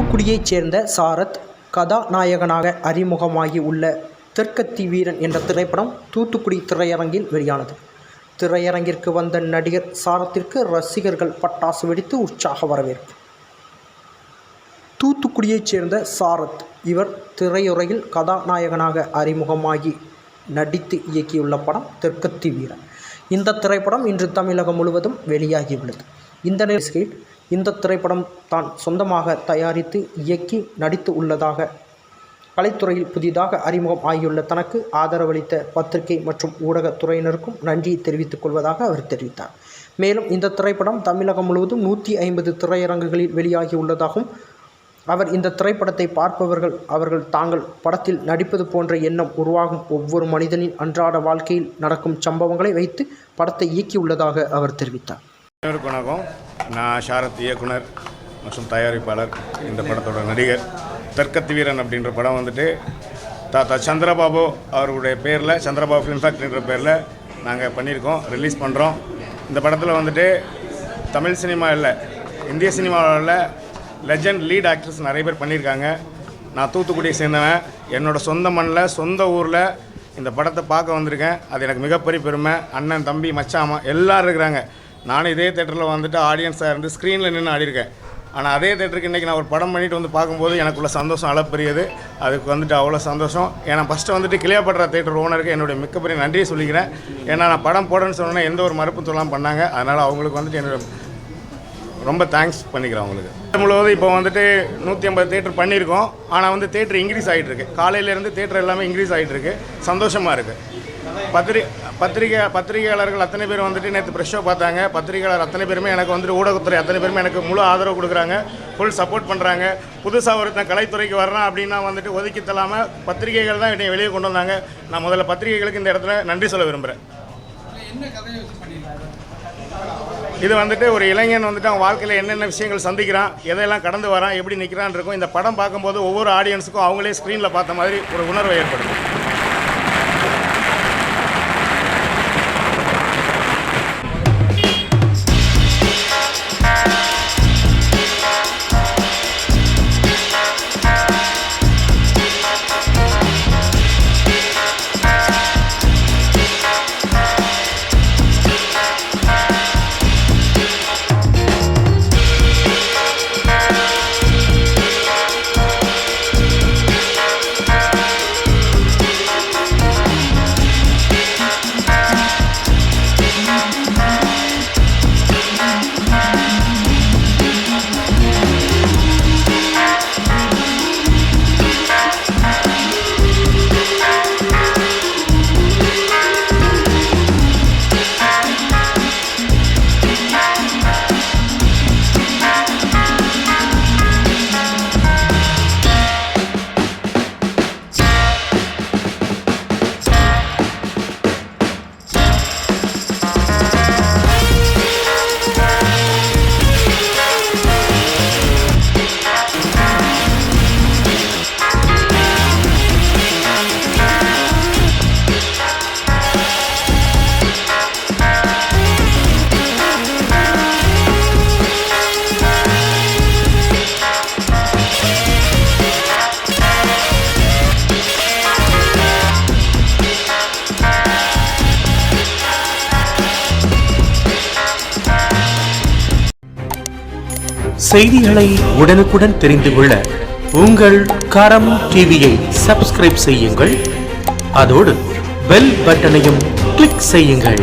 தூத்துக்குடியைச் சேர்ந்த சாரத் கதாநாயகனாக அறிமுகமாகி உள்ள தெற்கத்தி வீரன் என்ற திரைப்படம் தூத்துக்குடி திரையரங்கில் வெளியானது. திரையரங்கிற்கு வந்த நடிகர் சாரத்திற்கு ரசிகர்கள் பட்டாசு வெடித்து உற்சாக வரவேற்பு. தூத்துக்குடியைச் சேர்ந்த சாரத் இவர் திரையுறையில் கதாநாயகனாக அறிமுகமாகி நடித்து இயக்கியுள்ள படம் தெற்கத்தி வீரன். இந்த திரைப்படம் இன்று தமிழகம் முழுவதும் வெளியாகியுள்ளது. இந்த நிலையில் இந்த திரைப்படம் தான் சொந்தமாக தயாரித்து இயக்கி நடித்து உள்ளதாக கலைத்துறையில் புதிதாக அறிமுகம் ஆகியுள்ள தனக்கு ஆதரவளித்த பத்திரிகை மற்றும் ஊடகத்துறையினருக்கும் நன்றி தெரிவித்துக் கொள்வதாக அவர் தெரிவித்தார். மேலும் இந்த திரைப்படம் தமிழகம் முழுவதும் 150 திரையரங்குகளில் வெளியாகியுள்ளதாகவும் அவர் இந்த திரைப்படத்தை பார்ப்பவர்கள் அவர்கள் தாங்கள் படத்தில் நடிப்பது போன்ற எண்ணம் உருவாகும் ஒவ்வொரு மனிதனின் அன்றாட வாழ்க்கையில் நடக்கும் சம்பவங்களை வைத்து படத்தை இயக்கியுள்ளதாக அவர் தெரிவித்தார். வணக்கம், நான் சாரத், இயக்குனர் மற்றும் தயாரிப்பாளர். இந்த படத்தோட நடிகர். தெற்கத்தி வீரன் அப்படின்ற படம் வந்துட்டு தாத்தா சந்திரபாபு அவர்களுடைய பேரில், சந்திரபாபு ஃபிலிம் ஃபேக்ட்ரின்ற பேரில் நாங்கள் பண்ணியிருக்கோம், ரிலீஸ் பண்ணுறோம். இந்த படத்தில் வந்துட்டு தமிழ் சினிமா இல்லை, இந்திய சினிமாவில் லெஜண்ட் லீட் ஆக்டர்ஸ் நிறைய பேர் பண்ணியிருக்காங்க. நான் தூத்துக்குடியை சேர்ந்தவன். என்னோடய சொந்த மண்ணில் சொந்த ஊரில் இந்த படத்தை பார்க்க வந்திருக்கேன். அது எனக்கு மிகப்பெரிய பெருமை. அண்ணன், தம்பி, மச்சாமா எல்லோரும் இருக்கிறாங்க. நானும் இதே தேட்டரில் வந்துட்டு ஆடியன்ஸாக இருந்து ஸ்க்ரீனில் நின்று ஆடிருக்கேன். ஆனால் அதே தேட்டருக்கு இன்றைக்கி நான் ஒரு படம் பண்ணிட்டு வந்து பார்க்கும்போது எனக்குள்ள சந்தோஷம் அளப்பெரியது. அதுக்கு வந்துட்டு அவ்வளோ சந்தோஷம். ஏன்னா ஃபஸ்ட்டு வந்துட்டு கிளியாப்பட்ரா தேட்டர் ஓனருக்கு என்னுடைய மிகப்பெரிய நன்றியை சொல்லிக்கிறேன். ஏன்னா நான் படம் போடணும்னு சொன்னேன்னா எந்த ஒரு மறுப்பு சொல்லாமல் பண்ணாங்க. அதனால் அவங்களுக்கு வந்துட்டு என்னோட ரொம்ப தேங்க்ஸ் பண்ணிக்கிறேன் அவங்களுக்கு. முழுவதும் இப்போ வந்துட்டு 150 தேட்டர் பண்ணியிருக்கோம். ஆனால் வந்து தேட்டர் இன்க்ரீஸ் ஆகிட்டுருக்கு. காலையிலேருந்து தேட்டர் எல்லாமே இன்க்ரீஸ் ஆகிட்டுருக்கு. சந்தோஷமாக இருக்குது. பத்திரிகையாளர்கள் அத்தனை பேர் வந்துட்டு நேற்று ப்ரெஷ் ஷோ பார்த்தாங்க. பத்திரிகையாளர் அத்தனை பேருமே எனக்கு வந்துட்டு ஊடகத்துறை அத்தனை பேருமே எனக்கு முழு ஆதரவு கொடுக்குறாங்க, ஃபுல் சப்போர்ட் பண்ணுறாங்க. புதுசாக ஒருத்தன் கலைத்துறைக்கு வர்றான் அப்படின்னா வந்துட்டு ஒதுக்கி தள்ளாமல் பத்திரிகைகள் தான் என்னை வெளியே கொண்டு வந்தாங்க. நான் முதல்ல பத்திரிகைகளுக்கு இந்த இடத்துல நன்றி சொல்ல விரும்புகிறேன். இது வந்துட்டு ஒரு இளைஞன் வந்துட்டு அவன் வாழ்க்கையில் என்னென்ன விஷயங்கள் சந்திக்கிறான், எதையெல்லாம் கடந்து வரான், எப்படி நிற்கிறான் இருக்கும். இந்த படம் பார்க்கும்போது ஒவ்வொரு ஆடியன்ஸுக்கும் அவங்களே ஸ்க்ரீனில் பார்த்த மாதிரி ஒரு உணர்வை ஏற்படுது. செய்திகளை உடனுக்குடன் தெரிந்து கொள்ள உங்கள் கரம் டிவியை சப்ஸ்கிரைப் செய்யுங்கள். அதோடு பெல் பட்டனையும் கிளிக் செய்யுங்கள்.